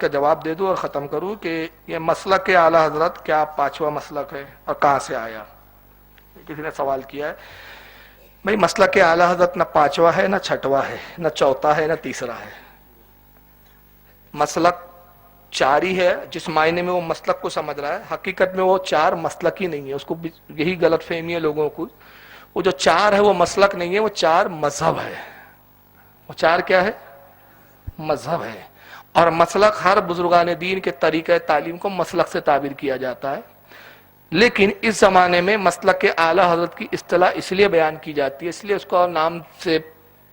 کا جواب دے دوں اور ختم کروں کہ یہ مسلک کے اعلیٰ حضرت کیا پانچواں مسلک ہے اور کہاں سے آیا؟ کسی نے سوال کیا ہے بھائی مسلک کے اعلیٰ حضرت نہ پانچواں ہے، نہ چھٹواں ہے، نہ چوتھا ہے، نہ تیسرا ہے۔ مسلک چار ہی ہے جس معنی میں وہ مسلک کو سمجھ رہا ہے، حقیقت میں وہ چار مسلک ہی نہیں ہے، اس کو یہی غلط فہمی ہے لوگوں کو۔ وہ جو چار ہے وہ مسلک نہیں ہے، وہ چار مذہب ہے۔ وہ چار کیا ہے؟ مذہب ہے۔ اور مسلک ہر بزرگان دین کے طریقہ تعلیم کو مسلک سے تعبیر کیا جاتا ہے، لیکن اس زمانے میں مسلک کے اعلیٰ حضرت کی اصطلاح اس لیے بیان کی جاتی ہے، اس لیے اس کو نام سے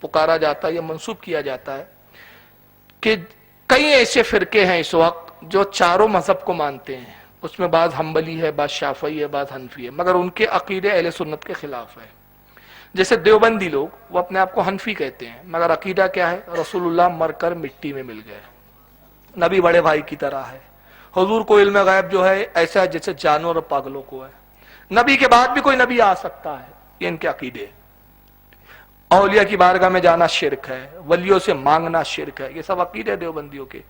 پکارا جاتا ہے یا منسوب کیا جاتا ہے کہ کئی ایسے فرقے ہیں اس وقت جو چاروں مذہب کو مانتے ہیں، اس میں بعض حنبلی ہے، بعض شافعی ہے، بعض حنفی ہے، مگر ان کے عقیدے اہل سنت کے خلاف ہے۔ جیسے دیوبندی لوگ وہ اپنے آپ کو حنفی کہتے ہیں، مگر عقیدہ کیا ہے؟ رسول اللہ مر کر مٹی میں مل گئے، نبی بڑے بھائی کی طرح ہے، حضور کو علم غیب جو ہے ایسا جیسے جانور اور پاگلوں کو ہے، نبی کے بعد بھی کوئی نبی آ سکتا ہے، یہ ان کے عقیدے۔ اولیاء کی بارگاہ میں جانا شرک ہے، ولیوں سے مانگنا شرک ہے، یہ سب عقیدے دیوبندیوں کے۔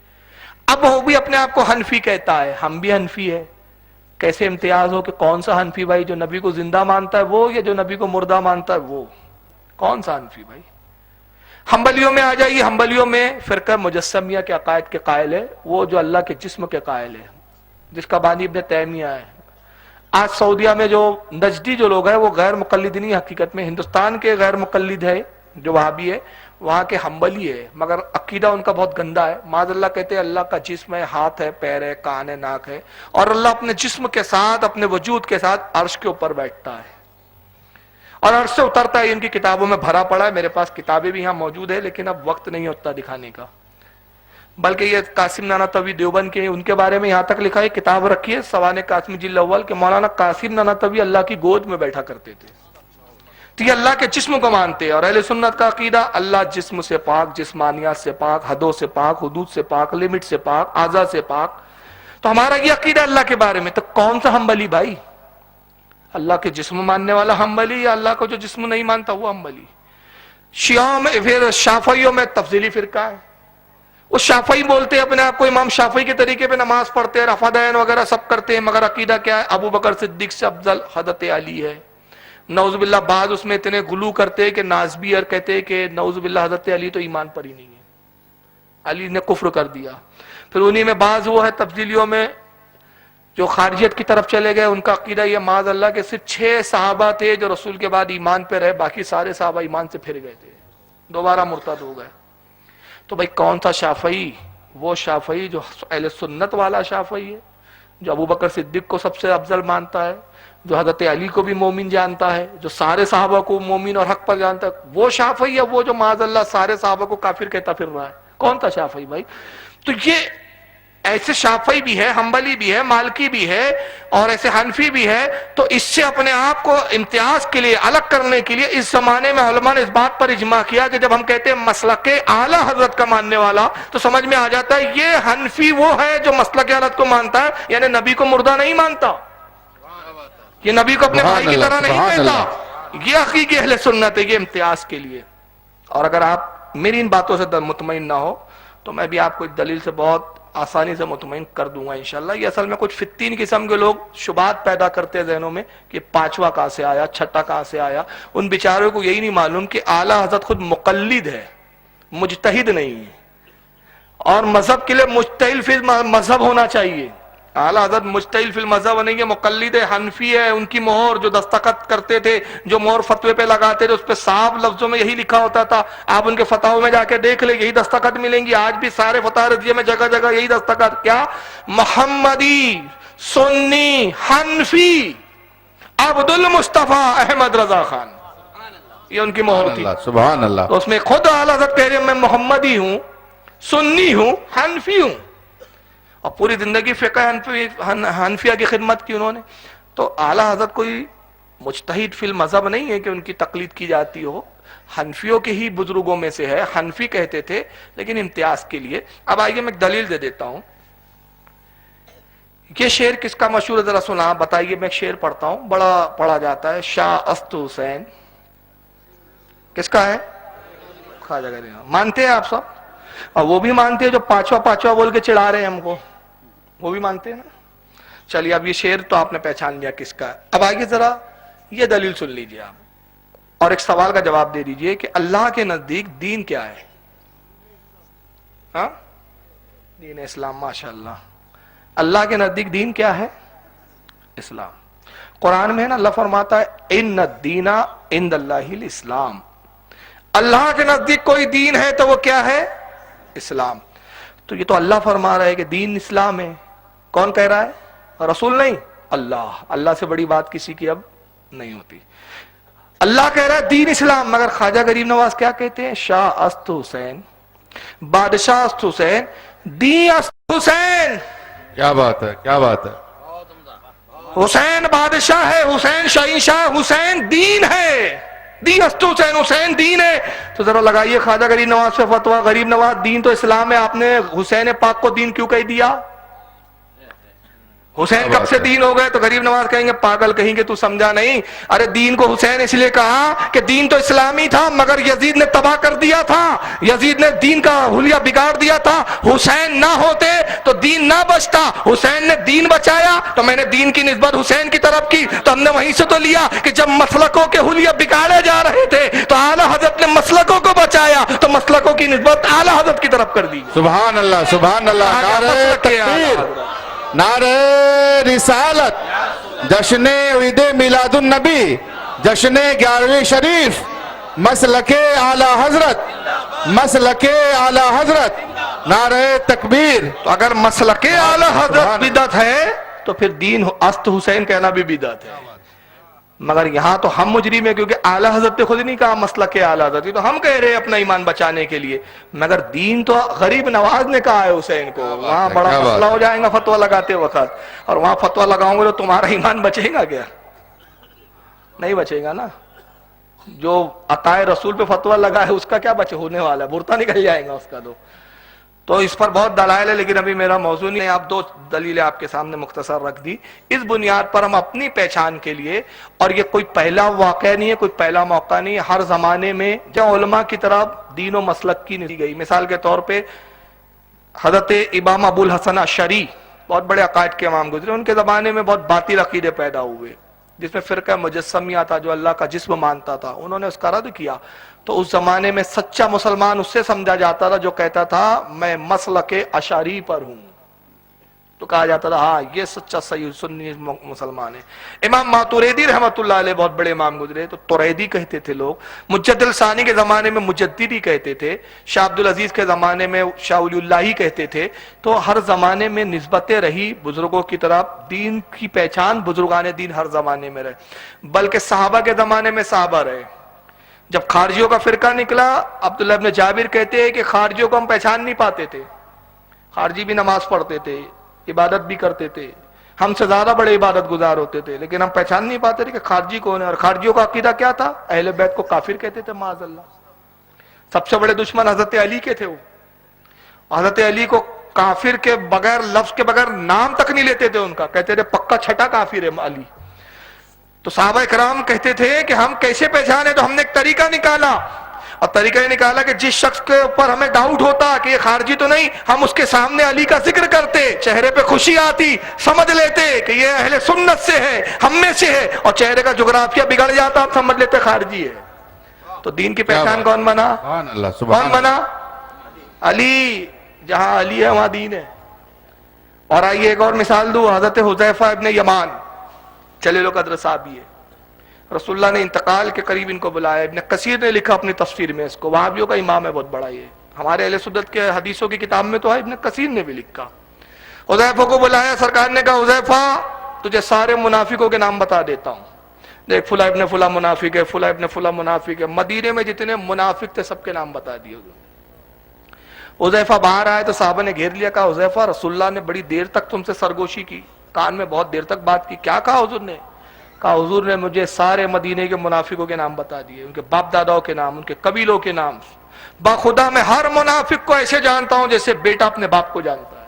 اب وہ بھی اپنے آپ کو حنفی کہتا ہے، ہم بھی حنفی ہے۔ کیسے امتیاز ہو کہ کون سا حنفی بھائی؟ جو نبی کو زندہ مانتا ہے وہ، یا جو نبی کو مردہ مانتا ہے وہ؟ کون سا حنفی بھائی؟ حنبلیوں میں آ جائیے، حنبلیوں میں فرقہ مجسمیہ کے عقائد کے قائل ہے، وہ جو اللہ کے جسم کے قائل ہے، جس کا بانی ابن تیمیہ ہے۔ آج سعودیہ میں جو نجدی جو لوگ ہیں وہ غیر مقلد نہیں، حقیقت میں ہندوستان کے غیر مقلد ہے جو وہابی ہے، وہاں کے حنبلی ہے، مگر عقیدہ ان کا بہت گندا ہے۔ معاذ اللہ کہتے ہیں اللہ کا جسم ہے، ہاتھ ہے، پیر ہے، کان ہے، ناک ہے، اور اللہ اپنے جسم کے ساتھ، اپنے وجود کے ساتھ عرش کے اوپر بیٹھتا ہے اور عرش سے اترتا ہے۔ ان کی کتابوں میں بھرا پڑا ہے، میرے پاس کتابیں بھی یہاں موجود ہے، لیکن اب وقت نہیں ہوتا دکھانے کا۔ بلکہ یہ قاسم نانوتوی دیوبند کے، ان کے بارے میں یہاں تک لکھا ہے، کتاب رکھی ہے سوانح قاسمی جلد اول، کہ مولانا قاسم نانوتوی اللہ کی گود میں بیٹھا کرتے تھے، تو یہ اللہ کے جسم کو مانتے ہیں۔ اور اہل سنت کا عقیدہ اللہ جسم سے پاک، جسمانیات سے پاک، حدوں سے پاک، حدود سے پاک، لمٹ سے پاک، اعضاء سے پاک۔ تو ہمارا یہ عقیدہ اللہ کے بارے میں۔ تو کون سا حنبلی بھائی؟ اللہ کے جسم ماننے والا حنبلی، یا اللہ کو جو جسم نہیں مانتا وہ حنبلی؟ شیعوں میں، پھر شافعیوں میں تفضیلی فرقہ ہے، وہ شافعی بولتے ہیں اپنے آپ کو، امام شافعی کے طریقے پہ نماز پڑھتے ہیں، رفع دین وغیرہ سب کرتے ہیں، مگر عقیدہ کیا ہے؟ ابو بکر صدیق سے افضل حضرت علی ہے۔ نعوذ باللہ بعض اس میں اتنے غلو کرتے ہیں کہ نازبی اور کہتے ہیں کہ نعوذ باللہ حضرت علی تو ایمان پر ہی نہیں ہے، علی نے کفر کر دیا۔ پھر انہی میں بعض وہ ہے تفضیلیوں میں جو خارجیت کی طرف چلے گئے، ان کا عقیدہ یہ معاذ اللہ کہ صرف 6 صحابہ تھے جو رسول کے بعد ایمان پہ رہے، باقی سارے صحابہ ایمان سے پھر گئے تھے، دوبارہ مرتد ہو گئے۔ تو بھائی کون سا شافعی؟ وہ شافعی جو اہل سنت والا شافعی ہے، جو ابو بکر صدیق کو سب سے افضل مانتا ہے، جو حضرت علی کو بھی مومن جانتا ہے، جو سارے صحابہ کو مومن اور حق پر جانتا ہے، وہ شافعی ہے؟ وہ جو معاذ اللہ سارے صحابہ کو کافر کہتا پھر رہا ہے، کون سا شافعی بھائی؟ تو یہ ایسے شافعی بھی ہے، حنبلی بھی ہے، مالکی بھی ہے، اور ایسے حنفی بھی ہے۔ تو اس سے اپنے آپ کو امتیاز کے لیے، الگ کرنے کے لیے اس زمانے میں علماء نے اس بات پر اجماع کیا کہ جب ہم کہتے ہیں مسلک اعلیٰ حضرت کا ماننے والا، تو سمجھ میں آ جاتا ہے یہ حنفی وہ ہے جو مسلک حضرت کو مانتا ہے، یعنی نبی کو مردہ نہیں مانتا، یہ نبی کو اپنے بھائی کی طرح نہیں کہتا۔ یہ حقیقی اہل سنت ہے، یہ امتیاز کے لیے۔ اور اگر آپ میری ان باتوں سے مطمئن نہ ہو تو میں بھی آپ کو ایک دلیل سے بہت آسانی سے مطمئن کر دوں گا انشاءاللہ۔ یہ اصل میں کچھ فتین قسم کے لوگ شبہات پیدا کرتے ہیں ذہنوں میں کہ پانچواں کہاں سے آیا، چھٹا کہاں سے آیا۔ ان بیچاروں کو یہی نہیں معلوم کہ اعلیٰ حضرت خود مقلد ہے، مجتہد نہیں ہے، اور مذہب کے لیے مجتہد فی مذہب ہونا چاہیے۔ اعلیٰ حضرت مجتہد فی المذہب نہیں ہے، مقلد حنفی ہے۔ ان کی مہر جو دستخط کرتے تھے، جو مہر فتوے پہ لگاتے تھے، اس پہ صاف لفظوں میں یہی لکھا ہوتا تھا، آپ ان کے فتاووں میں جا کے دیکھ لیں، یہی دستخط ملیں گی آج بھی سارے فتح رضیہ میں، جگہ جگہ یہی دستخط، کیا؟ محمدی، سنی، حنفی، عبد المصطفیٰ احمد رضا خان، یہ ان کی مہر تھی۔ سبحان اللہ۔ تو اس میں خود اعلیٰ حضرت کہہ رہے ہیں میں محمدی ہوں، سنی ہوں، حنفی ہوں، اور پوری زندگی فقہ حنفیہ کی خدمت کی انہوں نے۔ تو اعلیٰ حضرت کوئی مجتہد فی المذہب نہیں ہے کہ ان کی تقلید کی جاتی ہو، حنفیوں کے ہی بزرگوں میں سے ہے، حنفی کہتے تھے لیکن امتیاز کے لیے۔ اب آئیے میں ایک دلیل دے دیتا ہوں۔ یہ شعر کس کا مشہور ہے ذرا سنا بتائیے، میں ایک شعر پڑھتا ہوں، بڑا پڑھا جاتا ہے، شاہ است حسین، کس کا ہے؟ خواجہ غریب، مانتے ہیں آپ سب؟ اور وہ بھی مانتے ہیں جو پانچواں بول کے چڑھا رہے ہیں ہم کو, وہ بھی مانتے ہیں نا. چلیے اب یہ شعر تو آپ نے پہچان لیا کس کا ہے. اب آگے ذرا یہ دلیل سن لیجیے آپ, اور ایک سوال کا جواب دے دیجیے کہ اللہ کے نزدیک دین کیا ہے؟ ہاں, دین اسلام. ماشاء اللہ, اللہ کے نزدیک دین کیا ہے؟ اسلام. قرآن میں ہے نا, اللہ فرماتا ہے ان الدین عند اللہ الاسلام, اللہ کے نزدیک کوئی دین ہے تو وہ کیا ہے؟ اسلام. تو یہ تو اللہ فرما رہا ہے کہ دین اسلام ہے. کون کہہ رہا ہے؟ رسول نہیں, اللہ. اللہ سے بڑی بات کسی کی اب نہیں ہوتی. اللہ کہہ رہا ہے دین اسلام, مگر خواجہ غریب نواز کیا کہتے ہیں؟ شاہ است حسین, بادشاہ است حسین, دین است حسین. کیا بات ہے, کیا بات ہے. حسین بادشاہ ہے, حسین شہنشاہ, حسین دین ہے. دین است حسین, حسین دین ہے. تو ذرا لگائیے خواجہ غریب نواز سے فتویٰ. غریب نواز دین تو اسلام ہے, آپ نے حسین پاک کو دین کیوں کہہ دیا؟ حسین کب سے دین ہو گئے؟ تو غریب نواز کہیں گے پاگل کہیں گے تو سمجھا نہیں. ارے دین کو حسین اس لیے کہا کہ دین تو اسلامی تھا مگر یزید نے تباہ کر دیا تھا, یزید نے دین کا حلیہ بگاڑ دیا تھا. حسین نہ ہوتے تو دین نہ بچتا, حسین نے دین بچایا تو میں نے دین کی نسبت حسین کی طرف کی. تو ہم نے وہیں سے تو لیا کہ جب مسلکوں کے حلیہ بگاڑے جا رہے تھے تو اعلیٰ حضرت نے مسلکوں کو بچایا, تو مسلکوں کی نسبت اعلیٰ حضرت کی طرف کر دی. سبحان اللہ, سبحان اللہ. نعرہ تکبیر, نعرہ رسالت, جشن عید میلاد النبی, جشن 11ویں شریف, مسلک اعلی حضرت, مسلک اعلی حضرت, نعرہ تکبیر. تو اگر مسلک اعلی حضرت بدعت ہے تو پھر دین است حسین کہنا بھی بدعت ہے. مگر یہاں تو ہم مجرم ہیں, کیونکہ اعلی حضرت نے خود نہیں کہا مسلک اعلی حضرت, تو ہم کہہ رہے ہیں اپنا ایمان بچانے کے لیے. مگر دین تو غریب نواز نے کہا ہے حسین کو. وہاں بڑا مسئلہ ہو جائے گا فتویٰ لگاتے وقت, اور وہاں فتویٰ لگاؤں گے تو تمہارا ایمان بچے گا کیا؟ نہیں بچے گا نا. جو عطائے رسول پہ فتویٰ لگا ہے اس کا کیا بچے ہونے والا ہے؟ برتا نکل جائے گا اس کا. تو اس پر بہت دلائل ہے, لیکن ابھی میرا موضوع نہیں ہے. آپ دو دلیلیں آپ کے سامنے مختصر رکھ دی. اس بنیاد پر ہم اپنی پہچان کے لیے, اور یہ کوئی پہلا واقعہ نہیں ہے, کوئی پہلا موقع نہیں ہے, ہر زمانے میں جب علماء کی طرف دین و مسلک کی نہیں گئی. مثال کے طور پہ حضرت امام ابو الحسن اشعری بہت بڑے عقائد کے امام گزرے, ان کے زمانے میں بہت باطل عقیدے پیدا ہوئے, جس میں فرقہ مجسمیہ تھا, جو اللہ کا جسم مانتا تھا. انہوں نے اس کا رد کیا. تو اس زمانے میں سچا مسلمان اس سے سمجھا جاتا تھا جو کہتا تھا میں مسلک اشعری پر ہوں, تو کہا جاتا تھا ہاں یہ سچا صحیح سنی مسلمان ہے. امام ماتوریدی رحمت اللہ علیہ بہت بڑے امام گزرے, تو توریدی کہتے تھے لوگ. مجدد ثانی کے زمانے میں مجددی کہتے تھے. شاہ عبدالعزیز کے زمانے میں شاہ ولی اللہ کہتے تھے. تو ہر زمانے میں نسبتیں رہی بزرگوں کی طرف. دین کی پہچان بزرگان دین ہر زمانے میں رہے, بلکہ صحابہ کے زمانے میں صحابہ رہے. جب خارجیوں کا فرقہ نکلا, عبداللہ ابن جابر کہتے ہیں کہ خارجیوں کو ہم پہچان نہیں پاتے تھے. خارجی بھی نماز پڑھتے تھے, عبادت بھی کرتے تھے, ہم سے زیادہ بڑے عبادت گزار ہوتے تھے, لیکن ہم پہچان نہیں پاتے تھے کہ خارجی کون ہے. اور خارجیوں کا عقیدہ کیا تھا؟ اہل بیت کو کافر کہتے تھے معاذ اللہ. سب سے بڑے دشمن حضرت علی کے تھے. وہ حضرت علی کو کافر کے بغیر, لفظ کے بغیر نام تک نہیں لیتے تھے ان کا, کہتے تھے پکا چھٹا کافر ہے علی. تو صحابہ کرام کہتے تھے کہ ہم کیسے پہچانے؟ تو ہم نے ایک طریقہ نکالا, اور طریقہ یہ نکالا کہ جس شخص کے اوپر ہمیں ڈاؤٹ ہوتا کہ یہ خارجی تو نہیں, ہم اس کے سامنے علی کا ذکر کرتے, چہرے پہ خوشی آتی, سمجھ لیتے کہ یہ اہل سنت سے ہے, ہم میں سے ہے, اور چہرے کا جغرافیہ بگڑ جاتا, آپ سمجھ لیتے خارجی ہے. تو دین کی پہچان کون بنا؟ کون بنا؟ علی. جہاں علی ہے وہاں دین ہے. اور آئیے ایک اور مثال دوں, حضرت حذیفہ ابن یمان چلے لو قدر صحابی ہے. رسول اللہ نے انتقال کے قریب ان کو بلایا. ابن کثیر نے لکھا اپنی تفسیر میں اس کو, وہابیوں کا امام ہے بہت بڑا, یہ ہمارے اہل سنت کے حدیثوں کی کتاب میں تو ہے, ابن کثیر نے بھی لکھا. حذیفہ کو بلایا, سرکار نے کہا حذیفہ تجھے سارے منافقوں کے نام بتا دیتا ہوں, دیکھ فلاں ابن فلاں منافق ہے, فلاں ابن فلاں منافق ہے. مدینے میں جتنے منافق تھے سب کے نام بتا دیے. حذیفہ باہر آئے تو صحابہ نے گھیر لیا, کہا حذیفہ رسول اللہ نے بڑی دیر تک تم سے سرگوشی کی, کان میں بہت دیر تک بات کی, کیا کہا حضور نے؟ کہا حضور نے مجھے سارے مدینے کے منافقوں کے نام بتا دیے, ان کے باپ داداؤں کے نام, ان کے قبیلوں کے نام. باخدا میں ہر منافق کو ایسے جانتا ہوں جیسے بیٹا اپنے باپ کو جانتا ہے.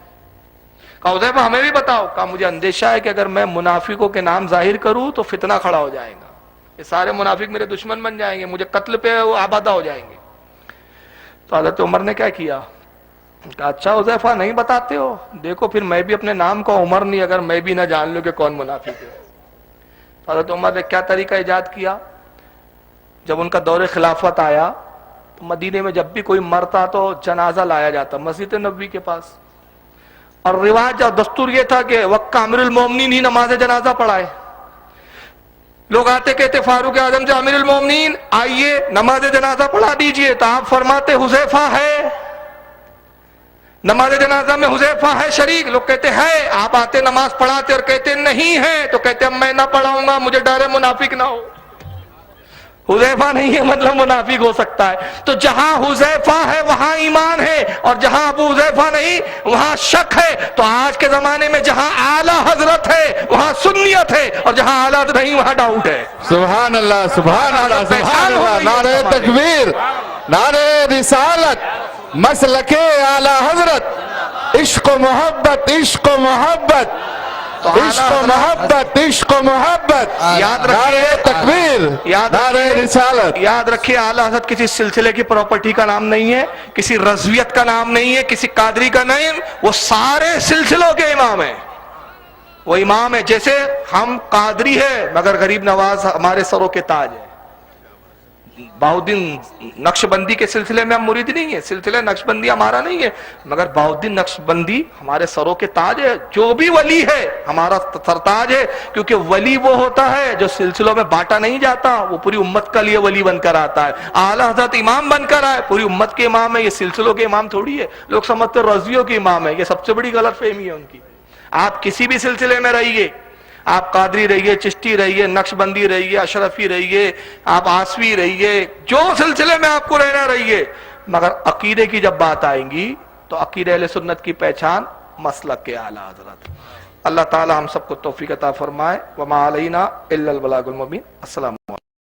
کہا حذیفہ ہمیں بھی بتاؤ. کہا مجھے اندیشہ ہے کہ اگر میں منافقوں کے نام ظاہر کروں تو فتنہ کھڑا ہو جائے گا, یہ سارے منافق میرے دشمن بن جائیں گے, مجھے قتل پہ آبادہ ہو جائیں گے. تو حضرت عمر نے کیا کیا, کہا اچھا حذیفہ نہیں بتاتے ہو؟ دیکھو پھر میں بھی اپنے نام کا عمر نہیں، اگر میں بھی نہ جان لوں کہ کون منافق ہے۔ حضرت عمر نے کیا طریقہ ایجاد کیا؟ جب ان کا دور خلافت آیا تو مدینے میں جب بھی کوئی مرتا تو جنازہ لایا جاتا مسجد نبوی کے پاس، اور رواج اور دستور یہ تھا کہ وقت امیر المومنین ہی نماز جنازہ پڑھائے۔ لوگ آتے کہتے فاروق اعظم سے امیر المومنین آئیے نماز جنازہ پڑھا دیجئے، تو آپ فرماتے حذیفہ ہے نماز جنازہ میں، حذیفہ ہے شریک؟ لوگ کہتے ہے، آپ آتے نماز پڑھاتے اور کہتے نہیں ہے، تو کہتے اب میں نہ پڑھاؤں گا، مجھے ڈر ہے منافق نہ ہو۔ حذیفہ نہیں ہے مطلب منافق ہو سکتا ہے۔ تو جہاں حذیفہ ہے وہاں ایمان ہے، اور جہاں ابو حذیفہ نہیں وہاں شک ہے۔ تو آج کے زمانے میں جہاں اعلی حضرت ہے وہاں سنیت ہے، اور جہاں اعلی حضرت نہیں وہاں ڈاؤٹ ہے۔ سبحان اللہ سبحان اللہ سبحان اللہ، نعرہ تکبیر، نعرہ رسالت، مسلک اعلی حضرت، عشق و محبت، عشق و محبت، عشق و محبت، عشق و محبت، یاد نعرہ رکھیے، تکبیر، نعرہ رسالت۔ یاد رکھیے اعلی حضرت کسی سلسلے کی پراپرٹی کا نام نہیں ہے، کسی رضویت کا نام نہیں ہے، کسی قادری کا نہیں، وہ سارے سلسلوں کے امام ہیں۔ وہ امام ہے، جیسے ہم قادری ہے مگر غریب نواز ہمارے سروں کے تاج ہے۔ بہاؤالدین نقشبندی کے سلسلے میں ہم مرید نہیں ہیں، سلسلہ نقشبندی ہمارا نہیں ہے، مگر بہاؤالدین نقشبندی ہمارے سروں کے تاج ہے۔ جو بھی ولی ہے ہمارا سرتاج ہے، کیونکہ ولی وہ ہوتا ہے جو سلسلوں میں بانٹا نہیں جاتا، وہ پوری امت کا لیے ولی بن کر آتا ہے۔ اعلیٰ حضرت امام بن کر آئے، پوری امت کے امام ہے، یہ سلسلوں کے امام تھوڑی ہے۔ لوگ سمجھتے رضویوں کے امام ہے، یہ سب سے بڑی غلط فہمی ہے ان کی۔ آپ کسی بھی سلسلے میں رہیے، آپ قادری رہیے، چشتی رہیے، نقشبندی رہیے، اشرفی رہیے، آپ آسوی رہیے، جو سلسلے میں آپ کو رہنا رہیے، مگر عقیدے کی جب بات آئیں گی تو عقیدہ اہل سنت کی پہچان مسلک کے اعلیٰ حضرت۔ اللہ تعالی ہم سب کو توفیق عطا فرمائے۔ وما علینا الا البلاغ المبین۔ السلام علیکم۔